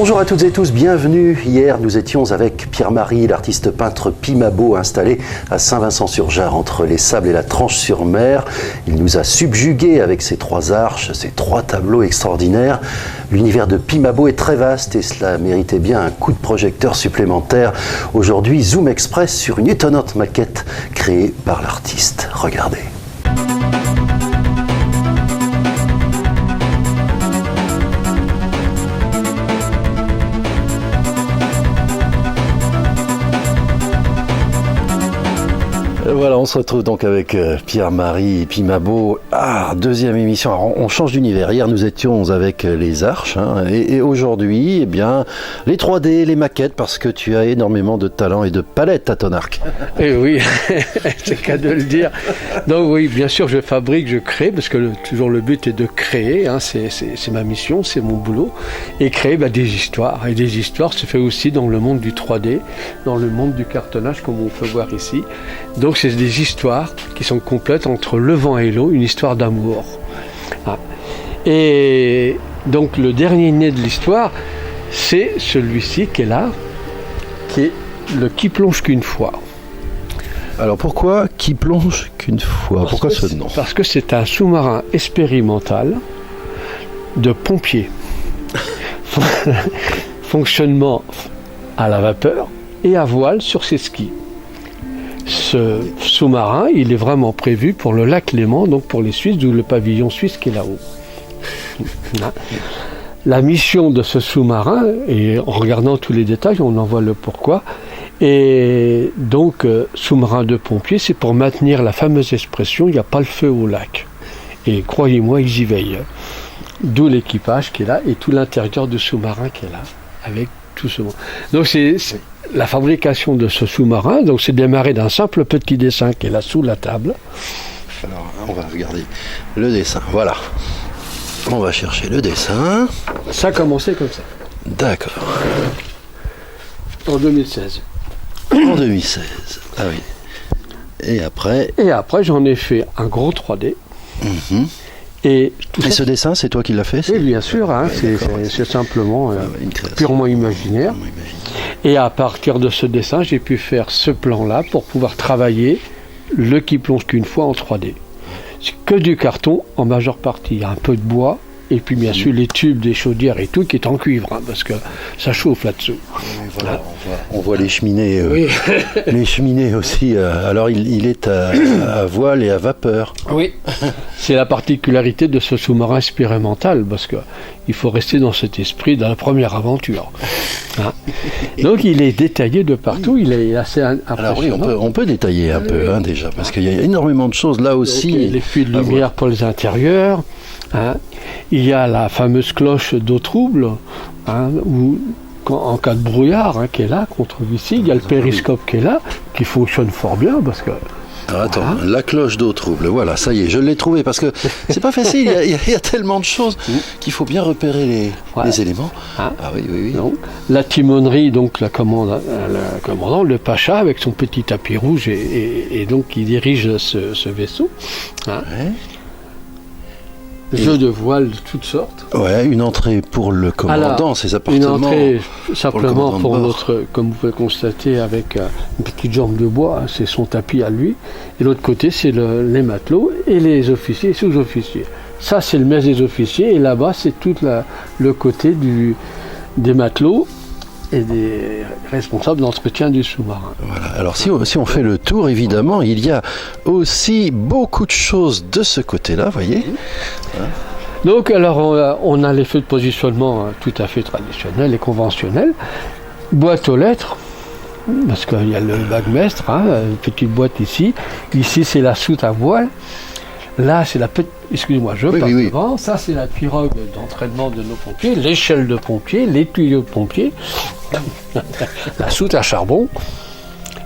Bonjour à toutes et tous, bienvenue. Hier, nous étions avec Pierre-Marie, l'artiste peintre Pimabo, installé à Saint-Vincent-sur-Jard, entre les Sables et la Tranche-sur-Mer. Il nous a subjugués avec ses 3 arches, ses 3 tableaux extraordinaires. L'univers de Pimabo est très vaste et cela méritait bien un coup de projecteur supplémentaire. Aujourd'hui, Zoom Express sur une étonnante maquette créée par l'artiste. Regardez. Voilà, on se retrouve donc avec Pierre-Marie Pimabo. Deuxième émission. Alors, on change d'univers. Hier, nous étions avec les arches. Et aujourd'hui, eh bien, les 3D, les maquettes, parce que tu as énormément de talent et de palette à ton arc. Et oui, c'est qu'à de le dire. Donc oui, bien sûr, je fabrique, je crée, parce que toujours le but est de créer. C'est ma mission, c'est mon boulot. Et créer des histoires. Et des histoires se fait aussi dans le monde du 3D, dans le monde du cartonnage, comme on peut voir ici. Donc c'est des histoires qui sont complètes entre le vent et l'eau, une histoire d'amour. Et donc le dernier né de l'histoire, c'est celui-ci qui est là, qui est le Qui plonge qu'une fois. Alors pourquoi Qui plonge qu'une fois? Pourquoi ce nom? Parce que c'est un sous-marin expérimental de pompiers. Fonctionnement à la vapeur et à voile sur ses skis. Ce sous-marin, il est vraiment prévu pour le lac Léman, donc pour les Suisses, d'où le pavillon suisse qui est là-haut. La mission de ce sous-marin, et en regardant tous les détails, on en voit le pourquoi, et donc sous-marin de pompiers, c'est pour maintenir la fameuse expression « il n'y a pas le feu au lac ». Et croyez-moi, ils y veillent. D'où l'équipage qui est là, et tout l'intérieur du sous-marin qui est là, avec tout ce monde. Donc c'est la fabrication de ce sous-marin, donc c'est démarré d'un simple petit dessin qui est là sous la table. Alors, on va regarder le dessin, voilà. On va chercher le dessin. Ça a commencé comme ça. D'accord. En 2016. En 2016, ah oui. Et après, j'en ai fait un gros 3D. Mm-hmm. Et ce dessin, c'est toi qui l'as fait? Oui, bien sûr, c'est simplement purement imaginaire. Et à partir de ce dessin, j'ai pu faire ce plan-là pour pouvoir travailler le Qui plonge qu'une fois en 3D. C'est que du carton en majeure partie. Il y a un peu de bois, et puis bien sûr les tubes des chaudières et tout qui est en cuivre, parce que ça chauffe là-dessous. Voilà, on voit les cheminées, les cheminées aussi. Alors il est à voile et à vapeur. Oui, c'est la particularité de ce sous-marin expérimental, parce que il faut rester dans cet esprit de la première aventure. Donc il est détaillé de partout, il est assez impressionnant. Alors oui, on peut détailler un peu déjà, parce qu'il y a énormément de choses là aussi. Donc, les fuites de lumière pour les intérieurs. Il y a la fameuse cloche d'eau trouble, où, en cas de brouillard, qui est là, qu'on trouve ici. Il y a le périscope qui est là, qui fonctionne fort bien, parce que... Alors attends, la cloche d'eau trouble, voilà, ça y est, je l'ai trouvé, parce que c'est pas facile, il y a tellement de choses qu'il faut bien repérer les éléments. Oui. Donc, la timonerie, donc le commandant, le pacha, avec son petit tapis rouge, et donc qui dirige ce vaisseau. Jeux de voile de toutes sortes. Ouais, une entrée pour le commandant, ses appartements. Une entrée simplement pour notre, comme vous pouvez constater, avec une petite jambe de bois, c'est son tapis à lui. Et l'autre côté, c'est les matelots et les officiers et sous-officiers. Ça, c'est le mess des officiers, et là-bas, c'est tout le côté des matelots et des responsables d'entretien du sous-marin. Voilà. Alors si on fait le tour, évidemment, il y a aussi beaucoup de choses de ce côté-là, vous voyez. Donc alors on a les feux de positionnement tout à fait traditionnels et conventionnels. Boîte aux lettres, parce qu'il y a le bagmestre, une petite boîte ici. Ici c'est la soute à voile. Là, c'est la petite... Excusez-moi, je passe devant. Ça, c'est la pirogue d'entraînement de nos pompiers, l'échelle de pompiers, les tuyaux de pompiers, la soute à charbon,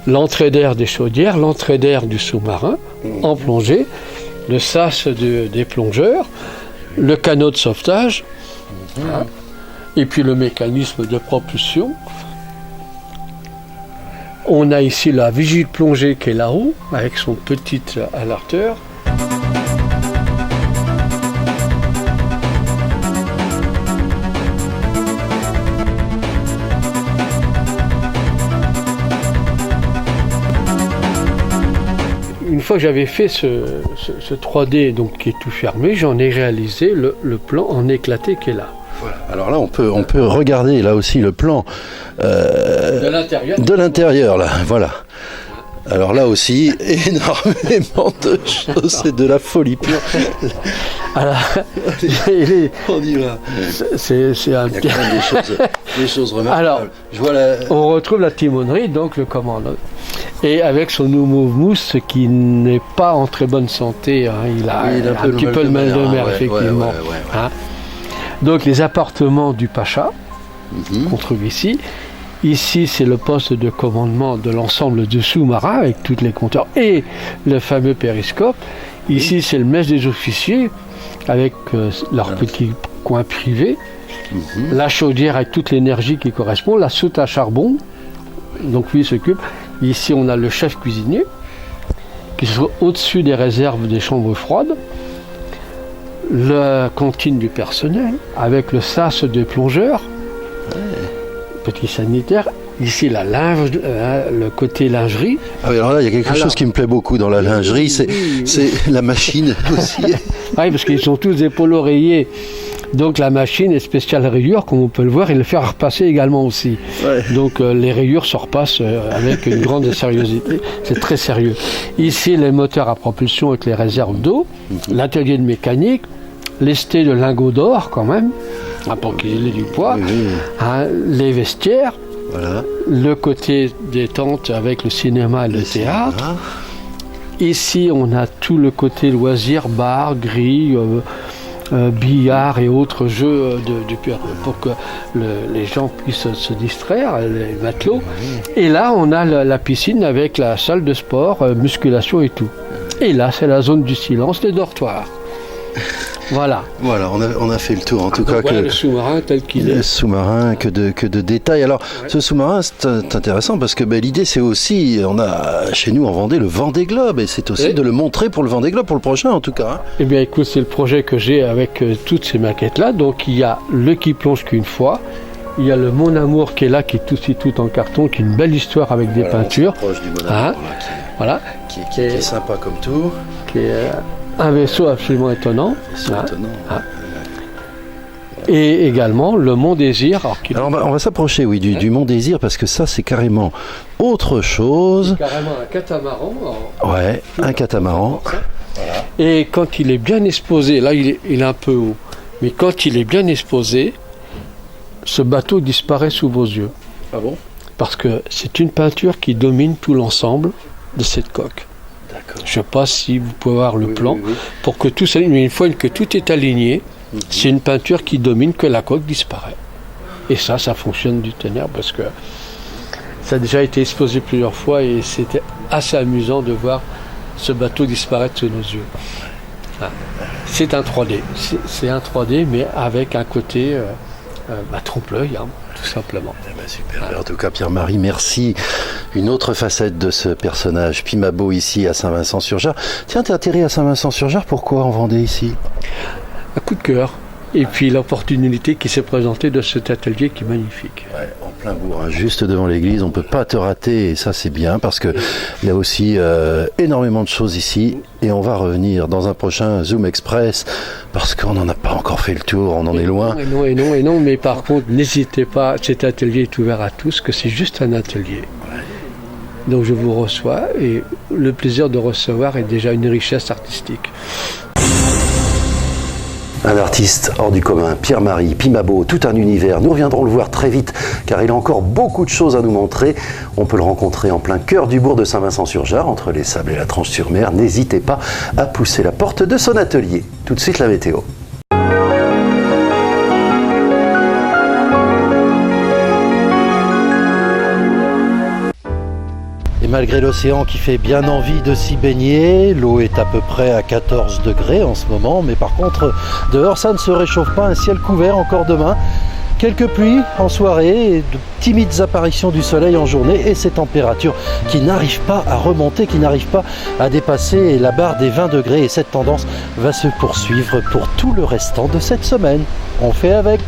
l'entrée d'air des chaudières, l'entrée d'air du sous-marin en plongée, le sas des plongeurs, le canot de sauvetage, et puis le mécanisme de propulsion. On a ici la vigie de plongée qui est là-haut, avec son petit alerteur. fois que j'avais fait ce 3D donc, qui est tout fermé, j'en ai réalisé le plan en éclaté qui est là. Voilà. Alors là, on peut regarder là aussi le plan de l'intérieur, là, voilà. Alors là aussi, énormément de choses, c'est de la folie pure. Alors, On y va. c'est un Il y a petit... quand même des choses remarquables. Alors, je vois on retrouve la timonerie, donc le commandant. Et avec son nouveau mousse qui n'est pas en très bonne santé, hein, il a un petit peu le mal de mer, effectivement. Ouais. Hein. Donc les appartements du Pacha, qu'on trouve ici. Ici, c'est le poste de commandement de l'ensemble de sous-marins avec tous les compteurs et le fameux périscope. Ici, c'est le mess des officiers avec leur petit coin privé. La chaudière avec toute l'énergie qui correspond. La soute à charbon, donc lui s'occupe. Ici, on a le chef cuisinier qui se trouve au-dessus des réserves des chambres froides. La cantine du personnel avec le sas des plongeurs. Petit sanitaire. Ici, la linge, le côté lingerie. Ah oui, alors là, il y a quelque chose qui me plaît beaucoup dans la lingerie, c'est la machine aussi. Oui, parce qu'ils sont tous des polos rayés. Donc la machine est spéciale rayure, comme on peut le voir, et le faire repasser également aussi. Ouais. Donc les rayures se repassent avec une grande sérieuxité. C'est très sérieux. Ici, les moteurs à propulsion avec les réserves d'eau, l'atelier de mécanique, lesté de lingots d'or quand même, pour qu'il ait du poids, les vestiaires, le côté des tentes avec le cinéma et le théâtre. Ici, on a tout le côté loisirs, bar, grille, billard et autres jeux pour que les gens puissent se distraire, les matelots. Et là, on a la piscine avec la salle de sport, musculation et tout. Et là, c'est la zone du silence, les dortoirs. Voilà. Voilà, on a fait le tour en tout cas. Voilà le sous-marin tel qu'il est. Le sous-marin, que de détails. Alors, ce sous-marin, c'est intéressant parce que l'idée, c'est aussi, on a chez nous en Vendée le Vendée Globe et c'est aussi de le montrer pour le Vendée Globe, pour le prochain en tout cas. Hein. Eh bien, écoute, c'est le projet que j'ai avec toutes ces maquettes-là. Donc, il y a le qui plonge qu'une fois. Il y a le Mon Amour qui est là, qui est aussi tout en carton, qui est une belle histoire avec des peintures. Proche du Mon Amour, qui est sympa comme tout. Qui est un vaisseau absolument étonnant. Et également le Mont Désir. Alors on va s'approcher du Mont Désir parce que ça c'est carrément autre chose. C'est carrément un catamaran. Un catamaran. Voilà. Et quand il est bien exposé, là il est un peu haut, mais quand il est bien exposé, ce bateau disparaît sous vos yeux. Ah bon ? Parce que c'est une peinture qui domine tout l'ensemble de cette coque. Je ne sais pas si vous pouvez voir le plan, pour que tout s'aligne, mais une fois que tout est aligné, c'est une peinture qui domine, que la coque disparaît. Et ça fonctionne du tonnerre, parce que ça a déjà été exposé plusieurs fois, et c'était assez amusant de voir ce bateau disparaître sous nos yeux. C'est un 3D, c'est un 3D, mais avec un côté trompe-l'œil, tout simplement. Super. En tout cas, Pierre-Marie, merci. Une autre facette de ce personnage, Pimabo, ici à Saint-Vincent-sur-Jard. Tiens, t'es atterri à Saint-Vincent-sur-Jard, pourquoi en Vendée ici ? Un coup de cœur. Et puis l'opportunité qui s'est présentée de cet atelier qui est magnifique. En plein bourg, juste devant l'église, on ne peut pas te rater et ça c'est bien parce qu'il y a aussi énormément de choses ici et on va revenir dans un prochain Zoom Express parce qu'on n'en a pas encore fait le tour, on en est loin. Et non, mais par contre n'hésitez pas, cet atelier est ouvert à tous, que c'est juste un atelier. Donc je vous reçois et le plaisir de recevoir est déjà une richesse artistique. Un artiste hors du commun, Pierre-Marie Pimabo, tout un univers. Nous reviendrons le voir très vite car il a encore beaucoup de choses à nous montrer. On peut le rencontrer en plein cœur du bourg de Saint-Vincent-sur-Jard, entre les Sables et la Tranche-sur-Mer. N'hésitez pas à pousser la porte de son atelier. Tout de suite la météo. Et malgré l'océan qui fait bien envie de s'y baigner, l'eau est à peu près à 14 degrés en ce moment, mais par contre, dehors ça ne se réchauffe pas, un ciel couvert encore demain. Quelques pluies en soirée et de timides apparitions du soleil en journée et ces températures qui n'arrivent pas à remonter, qui n'arrivent pas à dépasser la barre des 20 degrés et cette tendance va se poursuivre pour tout le restant de cette semaine. On fait avec.